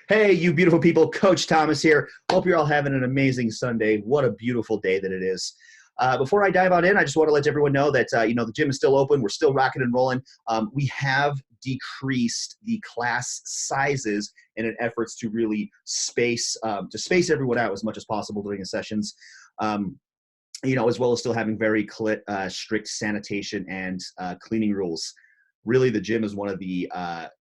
Hey, you beautiful people. Coach Thomas here. Hope you're all having an amazing Sunday. What a beautiful day that it is. Before I dive on in, I just want to let everyone know that, the gym is still open. We're still rocking and rolling. We have decreased the class sizes in an efforts to really space everyone out as much as possible during the sessions. As well as still having very strict sanitation and cleaning rules. Really, the gym is one of the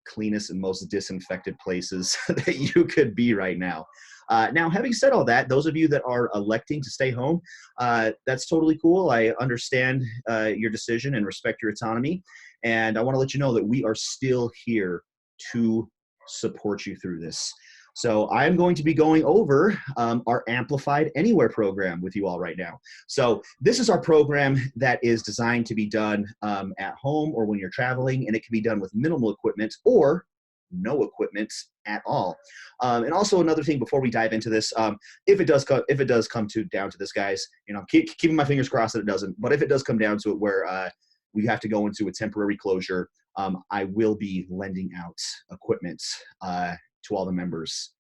cleanest and most disinfected places that you could be right now. Now, having said all that, those of you that are electing to stay home, that's totally cool. I understand your decision and respect your autonomy. And I want to let you know that we are still here to support you through this. So I'm going to be going over our Amplified Anywhere program with you all right now. So this is our program that is designed to be done at home or when you're traveling, and it can be done with minimal equipment or no equipment at all. And also another thing before we dive into this, if it does come down to this, guys, keeping my fingers crossed that it doesn't, but if it does come down to it where we have to go into a temporary closure, I will be lending out equipment to all the members,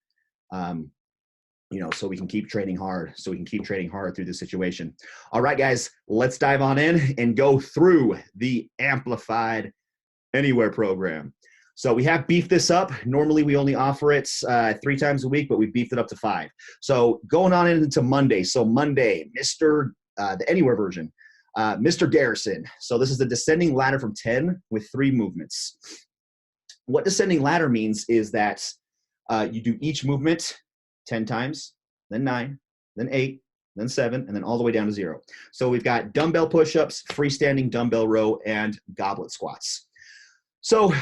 so we can keep training hard through this situation. All right, guys, let's dive on in and go through the Amplified Anywhere program. So we have beefed this up. Normally we only offer it 3 times a week, but we beefed it up to 5. So going on into Monday. So Monday, the Anywhere version, Mr. Garrison. So this is the descending ladder from 10 with 3 movements. What descending ladder means is that you do each movement 10 times, then 9, then 8, then 7, and then all the way down to 0. So we've got dumbbell push-ups, freestanding dumbbell row, and goblet squats. So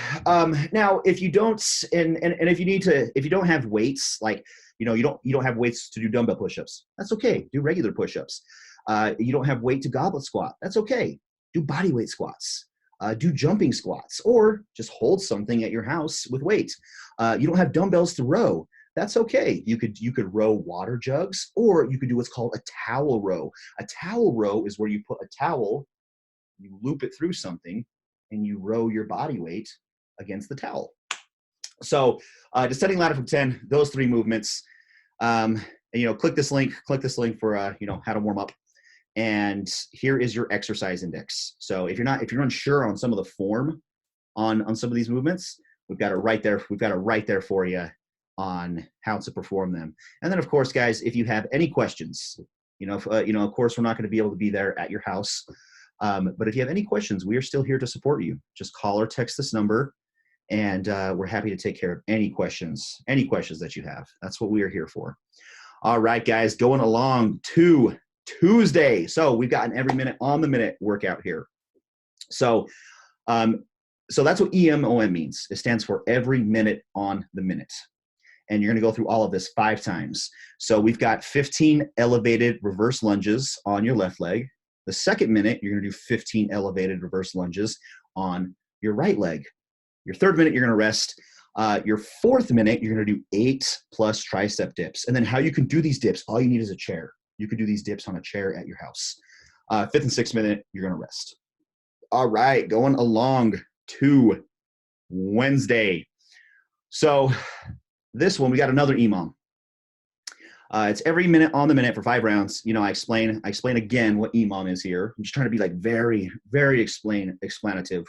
now if you don't, and if you don't have weights, like, you don't have weights to do dumbbell push-ups, that's okay. Do regular push-ups. You don't have weight to goblet squat, that's okay. Do body weight squats. Do jumping squats, or just hold something at your house with weight. You don't have dumbbells to row, that's okay. You could row water jugs, or you could do what's called a towel row. A towel row is where you put a towel, you loop it through something, and you row your body weight against the towel. So descending ladder from 10, those 3 movements. Click this link for how to warm up. And here is your exercise index. So if you're unsure on some of the form on some of these movements, we've got it right there. We've got it right there for you on how to perform them. And then, of course, guys, if you have any questions, of course, we're not going to be able to be there at your house. But if you have any questions, we are still here to support you. Just call or text this number, and we're happy to take care of any questions that you have. That's what we are here for. All right, guys, going along to Tuesday. So we've got an every minute on the minute workout here. So that's what EMOM means. It stands for every minute on the minute. And you're going to go through all of this 5 times. So we've got 15 elevated reverse lunges on your left leg. The second minute, you're going to do 15 elevated reverse lunges on your right leg. Your third minute, you're going to rest. Your fourth minute, you're going to do 8 plus tricep dips. And then how you can do these dips, all you need is a chair. You can do these dips on a chair at your house. 5th and 6th minute, you're going to rest. All right, going along to Wednesday. So this one, we got another EMOM. It's every minute on the minute for 5 rounds. I explain again what EMOM is here. I'm just trying to be like very, very explanative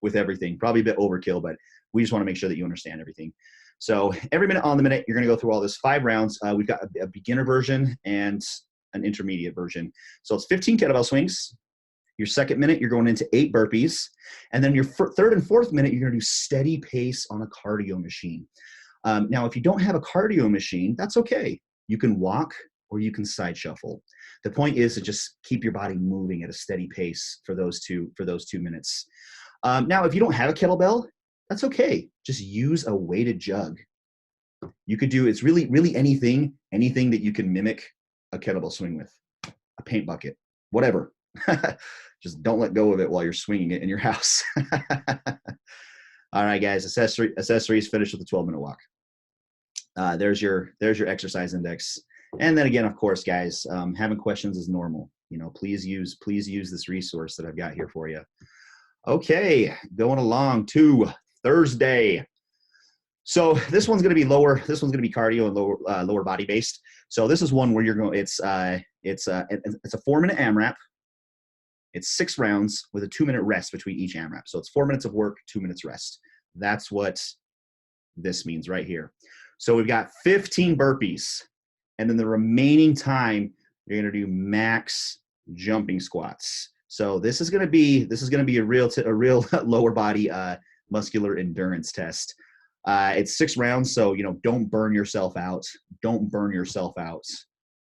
with everything. Probably a bit overkill, but we just want to make sure that you understand everything. So every minute on the minute, you're going to go through all this 5 rounds. We've got a beginner version and an intermediate version. So it's 15 kettlebell swings. Your second minute, you're going into 8 burpees. And then your third and fourth minute, you're going to do steady pace on a cardio machine. Now, if you don't have a cardio machine, that's okay. You can walk or you can side shuffle. The point is to just keep your body moving at a steady pace for those 2 minutes. Now, if you don't have a kettlebell, that's okay. Just use a weighted jug. You could do, it's really anything that you can mimic a kettlebell swing with. A paint bucket, whatever. Just don't let go of it while you're swinging it in your house. All right, guys, accessories finished with a 12-minute walk. There's your exercise index. And then again, of course, guys, having questions is normal. Please use this resource that I've got here for you. Okay, going along to Thursday. So this one's going to be lower. This one's going to be cardio and lower body based. So this is one where you're going. It's a 4-minute AMRAP. It's 6 rounds with a 2-minute rest between each AMRAP. So it's 4 minutes of work, 2 minutes rest. That's what this means right here. So we've got 15 burpees, and then the remaining time you're going to do max jumping squats. So this is going to be a real lower body muscular endurance test. It's 6 rounds, so don't burn yourself out. Don't burn yourself out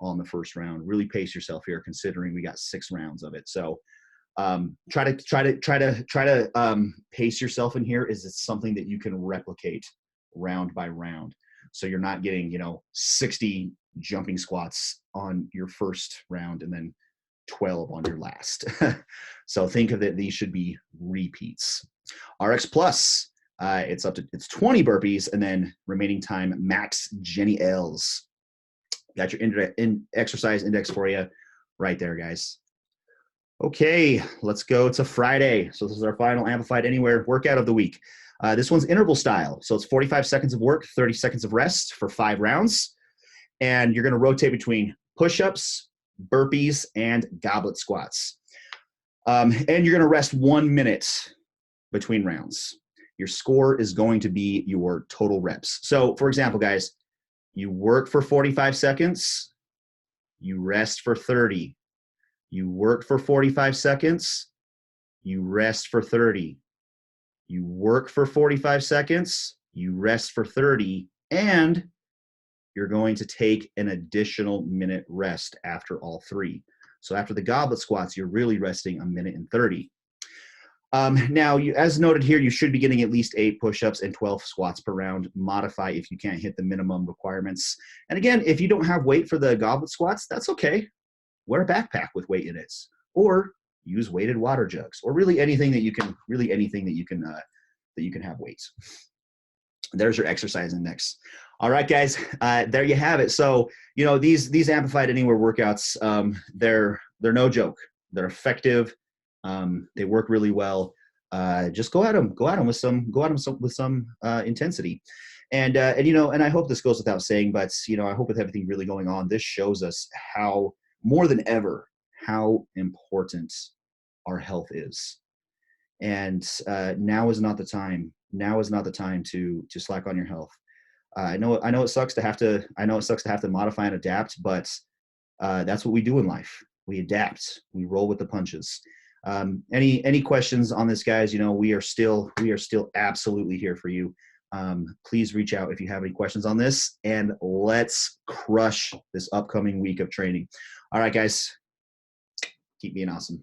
on the first round. Really pace yourself here, considering we got 6 rounds of it. So try to pace yourself in here. Is it something that you can replicate round by round? So you're not getting 60 jumping squats on your first round and then 12 on your last. So think of it, these should be repeats. RX Plus, it's 20 burpees, and then remaining time max Jenny L's. Got your exercise index for you right there, guys. Okay, let's go to Friday. So this is our final Amplified Anywhere workout of the week. This one's interval style. So it's 45 seconds of work, 30 seconds of rest for 5 rounds. And you're going to rotate between push-ups, burpees, and goblet squats. And you're going to rest 1 minute between rounds. Your score is going to be your total reps. So for example, guys, you work for 45 seconds, you rest for 30. You work for 45 seconds, you rest for 30. You work for 45 seconds, you rest for 30, and you're going to take an additional minute rest after all 3. So after the goblet squats, you're really resting 1 minute and 30. Now, as noted here, you should be getting at least 8 push-ups and 12 squats per round. Modify if you can't hit the minimum requirements. And again, if you don't have weight for the goblet squats, that's okay. Wear a backpack with weight in it, or use weighted water jugs, or really anything that you can have weights. There's your exercise index. All right, guys, there you have it. So these Amplified Anywhere workouts, they're no joke. They're effective. They work really well. Just go at them with some intensity. And I hope this goes without saying, but I hope with everything really going on, this shows us how, more than ever, how important our health is. And now is not the time. Now is not the time to slack on your health. I know it sucks to have to modify and adapt, but that's what we do in life. We adapt. We roll with the punches. Any questions on this, guys? We are still absolutely here for you. Please reach out if you have any questions on this, and let's crush this upcoming week of training. All right, guys, keep being awesome.